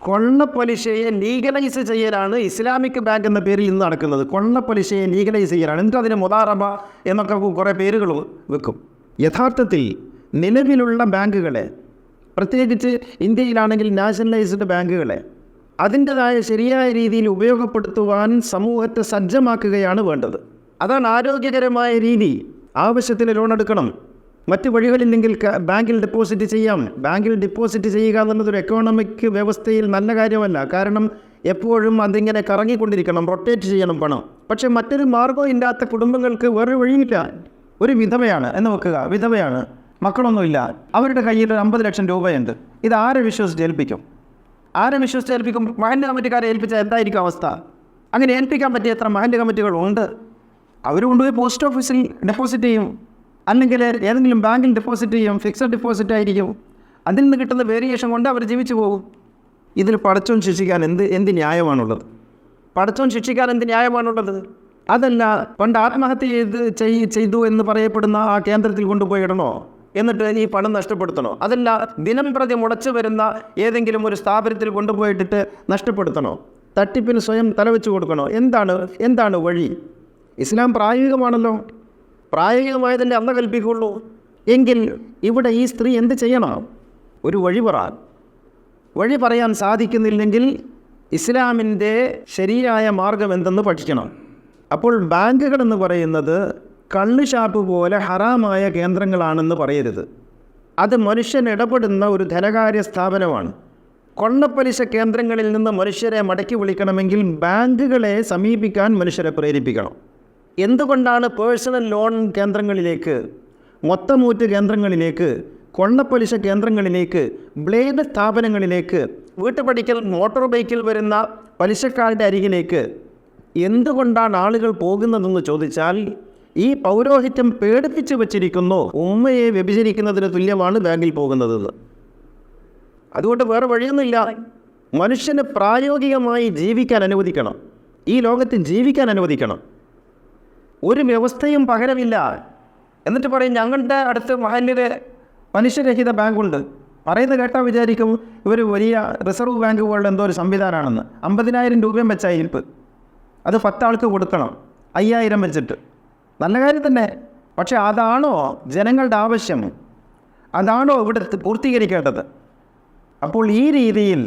കൊള്ളപ്പലിശയെ ലീഗലൈസ് ചെയ്യലാണ് ഇസ്ലാമിക് ബാങ്ക് എന്ന പേരിൽ ഇന്ന് നടക്കുന്നത്. കൊള്ളപ്പലിശയെ ലീഗലൈസ് ചെയ്യലാണ്. എന്നിട്ട് അതിന് മുദാറബ എന്നൊക്കെ കുറേ പേരുകൾ വെക്കും. യഥാർത്ഥത്തിൽ നിലവിലുള്ള ബാങ്കുകളെ, പ്രത്യേകിച്ച് ഇന്ത്യയിലാണെങ്കിൽ നാഷണലൈസ്ഡ് ബാങ്കുകളെ അതിൻ്റെതായ ശരിയായ രീതിയിൽ ഉപയോഗപ്പെടുത്തുവാൻ സമൂഹത്തെ സജ്ജമാക്കുകയാണ് വേണ്ടത്. അതാണ് ആരോഗ്യകരമായ രീതി. ആവശ്യത്തിന് ലോൺ എടുക്കണം, മറ്റ് വഴികളില്ലെങ്കിൽ ബാങ്കിൽ ഡെപ്പോസിറ്റ് ചെയ്യാം. ബാങ്കിൽ ഡെപ്പോസിറ്റ് ചെയ്യുക എന്നുള്ളതൊരു എക്കോണമിക് വ്യവസ്ഥയിൽ നല്ല കാര്യമല്ല. കാരണം എപ്പോഴും അതിങ്ങനെ കറങ്ങിക്കൊണ്ടിരിക്കണം, റൊട്ടേറ്റ് ചെയ്യണം പണം. പക്ഷേ മറ്റൊരു മാർഗ്ഗവും ഇല്ലാത്ത കുടുംബങ്ങൾക്ക് വേറൊരു വഴിയില്ല. ഒരു വിധവയാണ് എന്ന് വെക്കുക, വിധവയാണ്, മക്കളൊന്നുമില്ല, അവരുടെ കയ്യിൽ 50 ലക്ഷം രൂപയുണ്ട്. ഇത് ആരെ വിശ്വസിച്ചേൽപ്പിക്കും? മഹല്ല് കമ്മിറ്റിക്കാരെ ഏൽപ്പിച്ചാൽ എന്തായിരിക്കും അവസ്ഥ? അങ്ങനെ ഏൽപ്പിക്കാൻ പറ്റിയ എത്ര മഹല്ല് കമ്മിറ്റികളുണ്ട്? അവർ കൊണ്ടുപോയി പോസ്റ്റ് ഓഫീസിൽ ഡെപ്പോസിറ്റ് ചെയ്യും, അല്ലെങ്കിൽ ഏതെങ്കിലും ബാങ്കിൽ ഡെപ്പോസിറ്റ് ചെയ്യും. ഫിക്സഡ് ഡെപ്പോസിറ്റ് ആയിരിക്കും. അതിൽ നിന്ന് കിട്ടുന്ന വേരിയേഷൻ കൊണ്ട് അവർ ജീവിച്ചു പോകും. ഇതിൽ പടച്ചോൻ ശിക്ഷിക്കാൻ എന്ത് ന്യായമാണുള്ളത്? അതല്ല, പണ്ട് ആത്മഹത്യ ചെയ്തു എന്ന് പറയപ്പെടുന്ന ആ കേന്ദ്രത്തിൽ കൊണ്ടുപോയി ഇടണോ? എന്നിട്ട് ഈ പണം നഷ്ടപ്പെടുത്തണോ? അതല്ല, ദിനം പ്രതി മുടച്ചു വരുന്ന ഏതെങ്കിലും ഒരു സ്ഥാപനത്തിൽ കൊണ്ടുപോയിട്ടിട്ട് നഷ്ടപ്പെടുത്തണോ? തട്ടിപ്പിന് സ്വയം തലവെച്ച് കൊടുക്കണോ? എന്താണ് വഴി? ഇസ്ലാം പ്രായോഗികമാണല്ലോ. പ്രായോഗികമായതല്ലേ അന്ന് കൽപ്പിക്കുള്ളൂ. എങ്കിൽ ഇവിടെ ഈ സ്ത്രീ എന്ത് ചെയ്യണം? ഒരു വഴി പറയാൻ സാധിക്കുന്നില്ലെങ്കിൽ ഇസ്ലാമിൻ്റെ ശരിയായ മാർഗം എന്തെന്ന് പഠിക്കണം. അപ്പോൾ ബാങ്കുകളെന്ന് പറയുന്നത് കള്ള് ഷാപ്പ് പോലെ ഹറാമായ കേന്ദ്രങ്ങളാണെന്ന് പറയരുത്. അത് മനുഷ്യൻ ഇടപെടുന്ന ഒരു ധനകാര്യ സ്ഥാപനമാണ്. കൊള്ളപ്പലിശ കേന്ദ്രങ്ങളിൽ നിന്ന് മനുഷ്യരെ മടക്കി വിളിക്കണമെങ്കിൽ ബാങ്കുകളെ സമീപിക്കാൻ മനുഷ്യരെ പ്രേരിപ്പിക്കണം. എന്തുകൊണ്ടാണ് പേഴ്സണൽ ലോൺ കേന്ദ്രങ്ങളിലേക്ക്, മൊത്തമൂറ്റ് കേന്ദ്രങ്ങളിലേക്ക്, കൊള്ളപ്പലിശ കേന്ദ്രങ്ങളിലേക്ക്, ബ്ലേഡ് സ്ഥാപനങ്ങളിലേക്ക്, വീട്ടുപടിക്കൽ മോട്ടോർ ബൈക്കിൽ വരുന്ന പലിശക്കാരുടെ അരികിലേക്ക് എന്തുകൊണ്ടാണ് ആളുകൾ പോകുന്നതെന്ന് ചോദിച്ചാൽ, ഈ പൗരോഹിത്യം പേടിപ്പിച്ച് വച്ചിരിക്കുന്നു. ഉമ്മയെ വ്യഭിചരിക്കുന്നതിന് തുല്യമാണ് ബാങ്കിൽ പോകുന്നതെന്ന്. അതുകൊണ്ട് വേറെ വഴിയൊന്നുമില്ല. മനുഷ്യന് പ്രായോഗികമായി ജീവിക്കാൻ അനുവദിക്കണം, ഈ ലോകത്ത് ജീവിക്കാൻ അനുവദിക്കണം. ഒരു വ്യവസ്ഥയും പകരമില്ല. എന്നിട്ട് പറയും ഞങ്ങളുടെ അടുത്ത് മഹല്ലിൽ പലിശരഹിത ബാങ്കുണ്ട്. പറയുന്നത് കേട്ടാൽ വിചാരിക്കും ഇവർ വലിയ റിസർവ് ബാങ്ക് പോലുള്ള എന്തോ ഒരു സംവിധാനമാണെന്ന്. 50,000 രൂപയും വെച്ച അയൽപ്പ്, അത് 10 ആൾക്ക് കൊടുക്കണം, 5,000 വെച്ചിട്ട്. നല്ല കാര്യം തന്നെ. പക്ഷേ അതാണോ ജനങ്ങളുടെ ആവശ്യം? അതാണോ ഇവിടെ പൂർത്തീകരിക്കേണ്ടത്? അപ്പോൾ ഈ രീതിയിൽ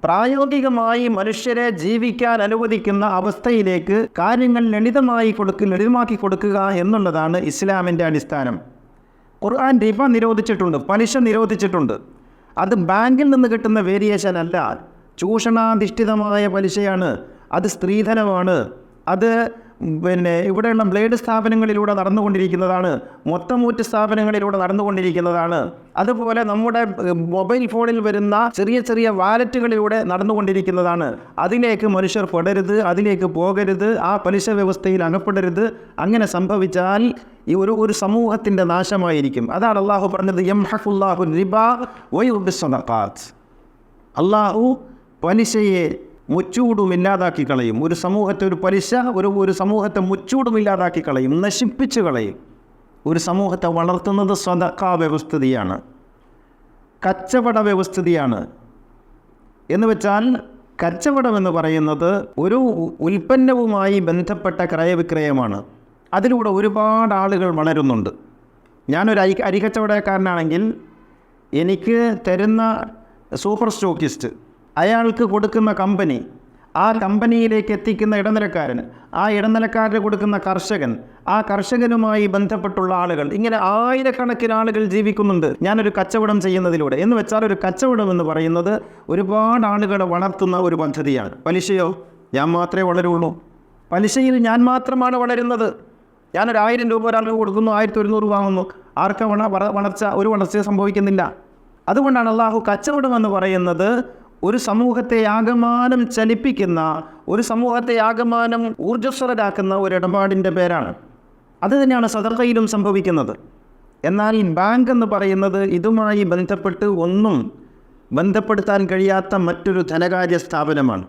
പ്രായോഗികമായി മനുഷ്യരെ ജീവിക്കാൻ അനുവദിക്കുന്ന അവസ്ഥയിലേക്ക് കാര്യങ്ങൾ ലളിതമാക്കി കൊടുക്കുക എന്നുള്ളതാണ് ഇസ്ലാമിൻ്റെ അടിസ്ഥാനം. ഖുർആൻ റിബ നിരോധിച്ചിട്ടുണ്ട്, പലിശ നിരോധിച്ചിട്ടുണ്ട്. അത് ബാങ്കിൽ നിന്ന് കിട്ടുന്ന വേരിയേഷൻ അല്ല, ചൂഷണാധിഷ്ഠിതമായ പലിശയാണ്. അത് സ്ത്രീധനമാണ്. അത് ഇവിടെയുള്ള ബ്ലേഡ് സ്ഥാപനങ്ങളിലൂടെ നടന്നുകൊണ്ടിരിക്കുന്നതാണ്, മൊത്തമൂറ്റ് സ്ഥാപനങ്ങളിലൂടെ നടന്നുകൊണ്ടിരിക്കുന്നതാണ്. അതുപോലെ നമ്മുടെ മൊബൈൽ ഫോണിൽ വരുന്ന ചെറിയ ചെറിയ വാലറ്റുകളിലൂടെ നടന്നുകൊണ്ടിരിക്കുന്നതാണ്. അതിലേക്ക് മനുഷ്യർ പെടരുത്, അതിലേക്ക് പോകരുത്, ആ പലിശ വ്യവസ്ഥയിൽ അകപ്പെടരുത്. അങ്ങനെ സംഭവിച്ചാൽ ഈ ഒരു സമൂഹത്തിൻ്റെ നാശമായിരിക്കും. അതാണ് അള്ളാഹു പറഞ്ഞത്, യംഹഖുല്ലാഹു റിബാ വയുർബിസ് സദഖാത്ത്. അള്ളാഹു പലിശയെ മുച്ചൂടുമില്ലാതാക്കി കളയും. ഒരു സമൂഹത്തെ, ഒരു പലിശ ഒരു സമൂഹത്തെ മുച്ചൂടുമില്ലാതാക്കി കളയും, നശിപ്പിച്ച് കളയും. ഒരു സമൂഹത്തെ വളർത്തുന്നത് സദഖാ വ്യവസ്ഥിതിയാണ്, കച്ചവട വ്യവസ്ഥിതിയാണ്. എന്ന് വെച്ചാൽ കച്ചവടം എന്ന് പറയുന്നത് ഒരു ഉൽപ്പന്നവുമായി ബന്ധപ്പെട്ട ക്രയവിക്രയമാണ്. അതിലൂടെ ഒരുപാട് ആളുകൾ വളരുന്നുണ്ട്. ഞാനൊരു അരികച്ചവടക്കാരനാണെങ്കിൽ എനിക്ക് തരുന്ന സൂപ്പർ സ്റ്റോക്കിസ്റ്റ്, അയാൾക്ക് കൊടുക്കുന്ന കമ്പനി, ആ കമ്പനിയിലേക്ക് എത്തിക്കുന്ന ഇടനിലക്കാരൻ, ആ ഇടനിലക്കാരന് കൊടുക്കുന്ന കർഷകൻ, ആ കർഷകനുമായി ബന്ധപ്പെട്ടുള്ള ആളുകൾ, ഇങ്ങനെ ആയിരക്കണക്കിന് ആളുകൾ ജീവിക്കുന്നുണ്ട് ഞാനൊരു കച്ചവടം ചെയ്യുന്നതിലൂടെ. എന്ന് വെച്ചാൽ ഒരു കച്ചവടം എന്ന് പറയുന്നത് ഒരുപാട് ആളുകളെ വളർത്തുന്ന ഒരു പദ്ധതിയാണ്. പലിശയോ ഞാൻ മാത്രമേ വളരുള്ളൂ, പലിശയിൽ ഞാൻ മാത്രമാണ് വളരുന്നത്. ഞാനൊരു 1000 രൂപ ഒരാൾക്ക് കൊടുക്കുന്നു, 1100 വാങ്ങുന്നു, ആർക്കും ഒരു വളർച്ച സംഭവിക്കുന്നില്ല. അതുകൊണ്ടാണ് അള്ളാഹു കച്ചവടം എന്ന് പറയുന്നത് ഒരു സമൂഹത്തെ ആകമാനം ചലിപ്പിക്കുന്ന, ഒരു സമൂഹത്തെ ആകമാനം ഊർജ്ജസ്വലരാക്കുന്ന ഒരു ഇടപാടിൻ്റെ പേരാണ്. അത് തന്നെയാണ് സദഖയിലും സംഭവിക്കുന്നത്. എന്നാൽ ഈ ബാങ്ക് എന്ന് പറയുന്നത് ഇതുമായി ബന്ധപ്പെട്ട് ഒന്നും ബന്ധപ്പെടുത്താൻ കഴിയാത്ത മറ്റൊരു ധനകാര്യ സ്ഥാപനമാണ്.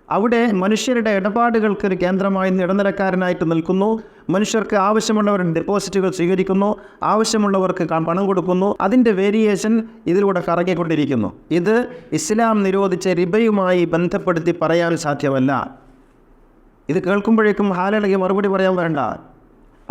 അവിടെ മനുഷ്യരുടെ ഇടപാടുകൾക്ക് ഒരു കേന്ദ്രമായി ഇടനിലക്കാരനായിട്ട് നിൽക്കുന്നു. മനുഷ്യർക്ക് ആവശ്യമുള്ളവരുടെ ഡെപ്പോസിറ്റുകൾ സ്വീകരിക്കുന്നു, ആവശ്യമുള്ളവർക്ക് പണം കൊടുക്കുന്നു. അതിൻ്റെ വേരിയേഷൻ ഇതിലൂടെ കറങ്ങിക്കൊണ്ടിരിക്കുന്നു. ഇത് ഇസ്ലാം നിരോധിച്ച റിബയുമായി ബന്ധപ്പെടുത്തി പറയാൻ സാധ്യമല്ല. ഇത് കേൾക്കുമ്പോഴേക്കും ഹാലിളകി മറുപടി പറയാൻ വേണ്ട.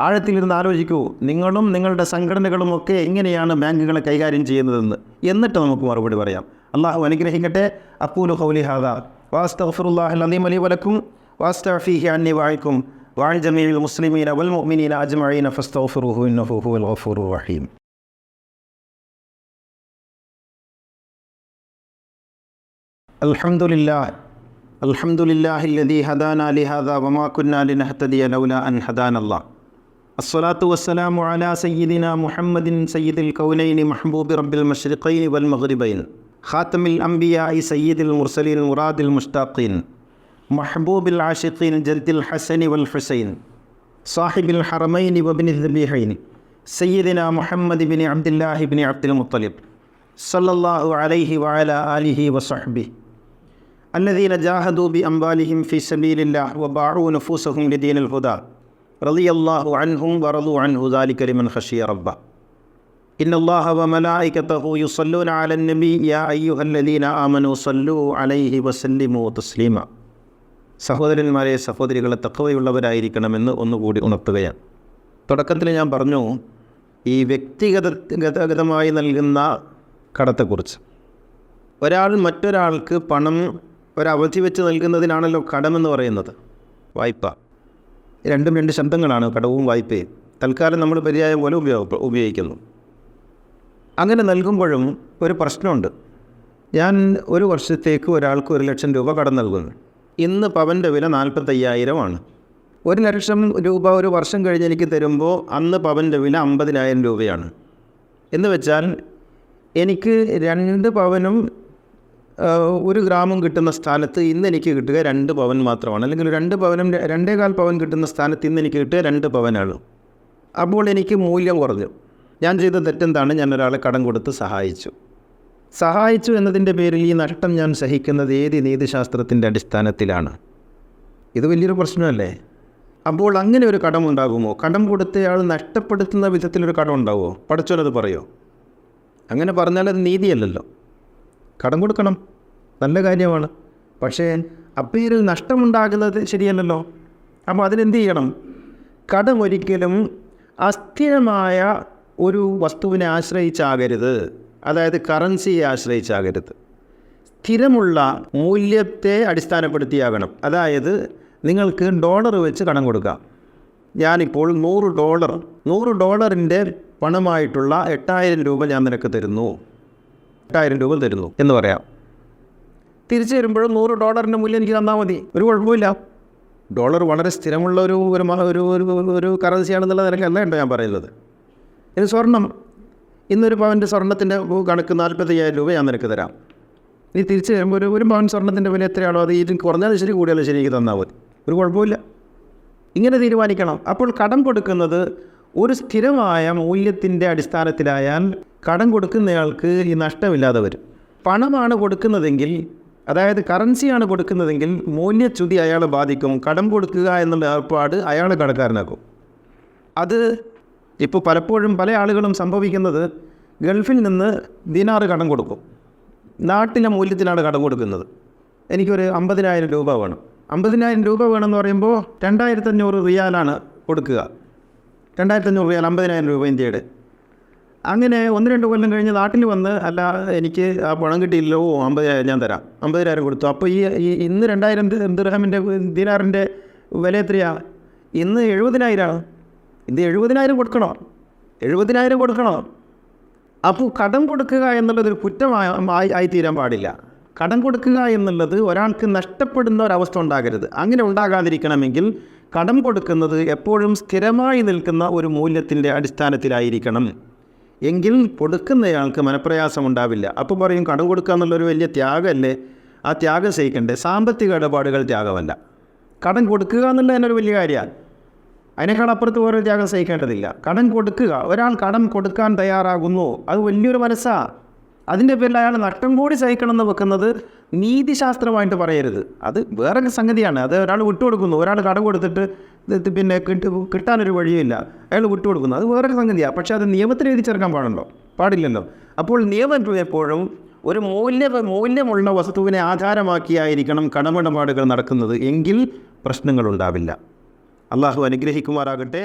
ആഴത്തിലിരുന്ന് ആലോചിക്കൂ, നിങ്ങളും നിങ്ങളുടെ സംഘടനകളുമൊക്കെ എങ്ങനെയാണ് ബാങ്കുകളെ കൈകാര്യം ചെയ്യുന്നതെന്ന്. എന്നിട്ട് നമുക്ക് മറുപടി പറയാം. അള്ളാഹു അനുഗ്രഹിക്കട്ടെ. അഖൂലു ഖൗലി ഹാദാ വഅസ്തഗ്ഫിറുല്ലാഹൽ അലീം ലി വലക്കും വഅസ്തഗ്ഫിഹി അന്നി വഅൻകും വഅൻ ജമീഇൽ മുസ്ലിമീന വൽ മുഅ്മിനീന അജ്മഈന ഫസ്തഗ്ഫിറുഹു ഇന്നഹു ഹുവൽ ഗഫൂറുർ റഹീം. അൽഹംദുലില്ലാഹില്ലദീ ഹദാനാ ലിഹാദാ വമാ കുന്നാ ലിനഹ്തദിയ ലൗലാ അൻ ഹദാനല്ലാഹ്. അസ്സലാത്തു വസ്സലാമു അലാ സയ്യിദിനാ മുഹമ്മദിൻ സയ്യിദിൽ കൗനൈനി മഹ്ബൂബി റബ്ബിൽ മശ്രിഖൈനി വൽ മഗ്രിബൈൻ ഖാതമിൽ അംബിയാഇ സയ്യിദിൽ മുർസലീൻ മുറാദിൽ മുഷ്താഖീൻ മഹ്ബൂബിൽ ആശിഖീൻ ജദ്ദിൽ ഹസനി വൽ ഹുസൈൻ സാഹിബിൽ ഹറമൈനി വബ്നിൽ ദബീഹൈൻ സയ്യിദിനാ മുഹമ്മദ് ഇബ്നി അബ്ദുല്ലാഹി ഇബ്നി അബ്ദുൽ മുത്തലിബ് സല്ലല്ലാഹു അലൈഹി വഅലാ ആലിഹി വസഹ്ബിഹി الذين جاهدوا بأموالهم في سبيل الله وباعوا نفوسهم لدين الهدى رضي الله عنهم ورضوا عنه ذلك لمن خشي ربه إن الله وملائكته يصلون على النبي يا أيها الذين آمنوا صلوا عليه وسلموا تسليما. സഹോദരന്മാരെ, സഹോദരികളെ, തഖ്വയുള്ളവരായിരിക്കണമെന്ന് ഒന്നുകൂടി ഉണർത്തുകയാണ്. തുടക്കത്തിൽ ഞാൻ പറഞ്ഞു ഈ വ്യക്തിഗതമായി നൽകുന്ന കടത്തെക്കുറിച്ച്. ഒരാൾ മറ്റൊരാൾക്ക് പണം ഒരവധി വെച്ച് നൽകുന്നതിനാണല്ലോ കടമെന്ന് പറയുന്നത്. വായ്പ രണ്ടും രണ്ട് ശബ്ദങ്ങളാണ്, കടവും വായ്പയും. തൽക്കാലം നമ്മൾ പര്യായം പോലെ ഉപയോഗിക്കുന്നു. അങ്ങനെ നൽകുമ്പോഴും ഒരു പ്രശ്നമുണ്ട്. ഞാൻ ഒരു വർഷത്തേക്ക് ഒരാൾക്ക് 1,00,000 രൂപ കടം നൽകുന്നു. ഇന്ന് പവൻ്റെ വില 45,000 1,00,000 രൂപ ഒരു വർഷം കഴിഞ്ഞ് എനിക്ക് തരുമ്പോൾ അന്ന് പവൻ്റെ വില 50,000 രൂപയാണ്. എന്ന് വെച്ചാൽ എനിക്ക് 2 പവനും 1 ഗ്രാമും കിട്ടുന്ന സ്ഥാനത്ത് ഇന്ന് എനിക്ക് കിട്ടുക 2 പവൻ മാത്രമാണ്. അല്ലെങ്കിൽ 2 പവനും 2.25 പവൻ കിട്ടുന്ന സ്ഥാനത്ത് ഇന്ന് എനിക്ക് കിട്ടുക 2 പവനാണ്. അപ്പോൾ എനിക്ക് മൂല്യം കുറഞ്ഞു. ഞാൻ ചെയ്ത തെറ്റെന്താണ്? ഞാൻ ഒരാളെ കടം കൊടുത്ത് സഹായിച്ചു എന്നതിൻ്റെ പേരിൽ ഈ നഷ്ടം ഞാൻ സഹിക്കുന്നത് ഏത് നീതിശാസ്ത്രത്തിൻ്റെ അടിസ്ഥാനത്തിലാണ്? ഇത് വലിയൊരു പ്രശ്നമല്ലേ? അപ്പോൾ അങ്ങനെ ഒരു കടമുണ്ടാകുമോ? കടം കൊടുത്തയാൾ നഷ്ടപ്പെടുത്തുന്ന വിധത്തിലൊരു കടം ഉണ്ടാവുമോ? പടച്ചോനത് പറയുമോ? അങ്ങനെ പറഞ്ഞാൽ അത് നീതിയല്ലല്ലോ. കടം കൊടുക്കണം, നല്ല കാര്യമാണ്. പക്ഷേ അപ്പേരിൽ നഷ്ടമുണ്ടാകുന്നത് ശരിയല്ലല്ലോ. അപ്പോൾ അതിനെന്ത് ചെയ്യണം? കടം ഒരിക്കലും അസ്ഥിരമായ ഒരു വസ്തുവിനെ ആശ്രയിച്ചാകരുത്. അതായത് കറൻസിയെ ആശ്രയിച്ചാകരുത്. സ്ഥിരമുള്ള മൂല്യത്തെ അടിസ്ഥാനപ്പെടുത്തിയാകണം. അതായത് നിങ്ങൾക്ക് ഡോളർ വെച്ച് കടം കൊടുക്കാം. ഞാനിപ്പോൾ $100 പണമായിട്ടുള്ള 8,000 രൂപ ഞാൻ നിനക്ക് തരുന്നു, 8,000 രൂപ തരുന്നു എന്ന് പറയാം. തിരിച്ചു തരുമ്പോഴും $100 മൂല്യം എനിക്ക് തന്നാൽ മതി, ഒരു കുഴപ്പമില്ല. ഡോളർ വളരെ സ്ഥിരമുള്ള ഒരു കറൻസിയാണെന്നുള്ള നിലയ്ക്കല്ല കേട്ടോ ഞാൻ പറയുന്നത്. ഇനി സ്വർണം, ഇന്നൊരു പവൻ്റെ സ്വർണ്ണത്തിൻ്റെ കണക്ക് 45,000 രൂപ ഞാൻ നിനക്ക് തരാം. നീ തിരിച്ചു തരുമ്പോൾ ഒരു പവൻ സ്വർണ്ണത്തിൻ്റെ വില എത്രയാണോ അത് ഇത് കുറഞ്ഞാലും ശരി കൂടിയാലും ശരി എനിക്ക് തന്നാൽ മതി, ഒരു കുഴപ്പമില്ല. ഇങ്ങനെ തീരുമാനിക്കണം. അപ്പോൾ കടം കൊടുക്കുന്നത് ഒരു സ്ഥിരമായ മൂല്യത്തിൻ്റെ അടിസ്ഥാനത്തിലായാൽ കടം കൊടുക്കുന്നയാൾക്ക് ഈ നഷ്ടമില്ലാതെ വരും. പണമാണ് കൊടുക്കുന്നതെങ്കിൽ, അതായത് കറൻസിയാണ് കൊടുക്കുന്നതെങ്കിൽ മൂല്യച്യുതി അയാളെ ബാധിക്കും. കടം കൊടുക്കുക എന്നുള്ള ഏർപ്പാട് അയാളെ കടക്കാരനാക്കും. അത് ഇപ്പോൾ പലപ്പോഴും പല ആളുകളും സംഭവിക്കുന്നത്, ഗൾഫിൽ നിന്ന് ദിനാറ് കടം കൊടുക്കും, നാട്ടിലെ മൂല്യത്തിലാണ് കടം കൊടുക്കുന്നത്. എനിക്കൊരു 50,000 രൂപ വേണം. 50,000 രൂപ വേണമെന്ന് പറയുമ്പോൾ 2,500 റിയാലാണ് കൊടുക്കുക. 2,500 റിയാൽ 50,000 രൂപ ഇന്ത്യയുടെ. അങ്ങനെ 1-2 കൊല്ലം കഴിഞ്ഞ് നാട്ടിൽ വന്ന്, അല്ല എനിക്ക് ആ പണം കിട്ടിയില്ലോ, 50,000 ഞാൻ തരാം, 50,000 കൊടുത്തു. അപ്പോൾ ഈ ഇന്ന് 2,000 ദിർഹമിൻ്റെ ദിനാറിൻ്റെ വില എത്രയാണ്? ഇന്ന് 70,000. ഇത് 70,000 കൊടുക്കണോ? 70,000 കൊടുക്കണോ? അപ്പോൾ കടം കൊടുക്കുക എന്നുള്ളതൊരു കുറ്റമായി തീരാൻ പാടില്ല. കടം കൊടുക്കുക എന്നുള്ളത് ഒരാൾക്ക് നഷ്ടപ്പെടുന്ന ഒരവസ്ഥ ഉണ്ടാകരുത്. അങ്ങനെ ഉണ്ടാകാതിരിക്കണമെങ്കിൽ കടം കൊടുക്കുന്നത് എപ്പോഴും സ്ഥിരമായി നിൽക്കുന്ന ഒരു മൂല്യത്തിൻ്റെ അടിസ്ഥാനത്തിലായിരിക്കണം. എങ്കിൽ കൊടുക്കുന്നയാൾക്ക് മനപ്രയാസമുണ്ടാവില്ല. അപ്പോൾ പറയും കടം കൊടുക്കുക എന്നുള്ളൊരു വലിയ ത്യാഗമല്ലേ, ആ ത്യാഗം സഹിക്കണ്ടേ? സാമ്പത്തിക ഇടപാടുകൾ ത്യാഗമല്ല. കടം കൊടുക്കുക എന്നുള്ളത് തന്നെ ഒരു വലിയ കാര്യമാണ്. അതിനേക്കാൾ അപ്പുറത്ത് ഓരോ ത്യാഗം സഹിക്കേണ്ടതില്ല. കടം കൊടുക്കുക, ഒരാൾ കടം കൊടുക്കാൻ തയ്യാറാകുന്നു, അത് വലിയൊരു മനസ്സാണ്. അതിൻ്റെ പേരിൽ അയാൾ നഷ്ടം കൂടി സഹിക്കണമെന്ന് വെക്കുന്നത് നീതിശാസ്ത്രമായിട്ട് പറയരുത്. അത് വേറെ സംഗതിയാണ്. അത് ഒരാൾ വിട്ടുകൊടുക്കുന്നു, ഒരാൾ കടം കൊടുത്തിട്ട് പിന്നെ കിട്ടാനൊരു വഴിയില്ല, അയാൾ വിട്ടുകൊടുക്കുന്നു, അത് വേറൊരു സംഗതിയാണ്. പക്ഷേ അത് നിയമത്തിൽ എഴുതി ചേർക്കാൻ പാടില്ലല്ലോ. അപ്പോൾ നിയമം എപ്പോഴും ഒരു മൂല്യമുള്ള വസ്തുവിനെ ആധാരമാക്കിയായിരിക്കണം കടമിടപാടുകൾ നടക്കുന്നത്. എങ്കിൽ പ്രശ്നങ്ങളുണ്ടാവില്ല. അള്ളാഹു അനുഗ്രഹിക്കുമാറാകട്ടെ.